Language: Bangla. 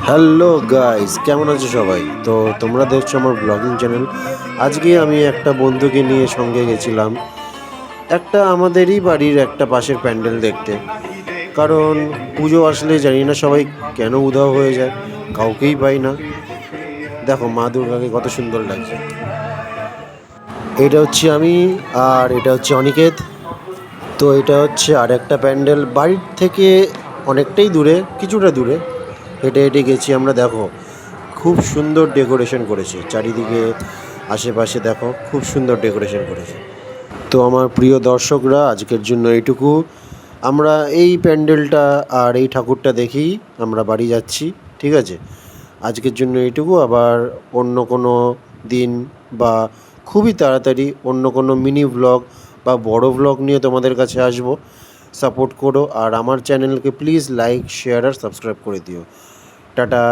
হ্যালো গাইস, কেমন আছো সবাই? তো তোমরা দেখছো আমার ব্লগিং চ্যানেল। আজকে আমি একটা বন্ধুকে নিয়ে সঙ্গে গেছিলাম একটা আমাদেরই বাড়ির একটা পাশের প্যান্ডেল দেখতে। কারণ পুজো আসলে জানি না সবাই কেন উধাও হয়ে যায়, কাউকেই পাই না। দেখো মা দুর্গাকে কত সুন্দর লাগছে। এটা হচ্ছে আমি, আর এটা হচ্ছে অনিকেত। তো এটা হচ্ছে আর একটা প্যান্ডেল বাড়ির থেকে অনেকটাই দূরে, কিছুটা দূরে হেঁটে হেঁটে গেছি আমরা। দেখো খুব সুন্দর ডেকোরেশন করেছে চারিদিকে, আশেপাশে দেখো খুব সুন্দর ডেকোরেশন করেছে। তো আমার প্রিয় দর্শকরা, আজকের জন্য এইটুকু। আমরা এই প্যান্ডেলটা আর এই ঠাকুরটা দেখেই আমরা বাড়ি যাচ্ছি, ঠিক আছে? আজকের জন্য এইটুকু। আবার অন্য কোনো দিন বা খুবই তাড়াতাড়ি অন্য কোনো মিনি ভ্লগ বা বড় ভ্লগ নিয়ে তোমাদের কাছে আসবো। সাপোর্ট করো, আর আমার চ্যানেলকে প্লিজ লাইক, শেয়ার আর সাবস্ক্রাইব করে দিও। টাটা।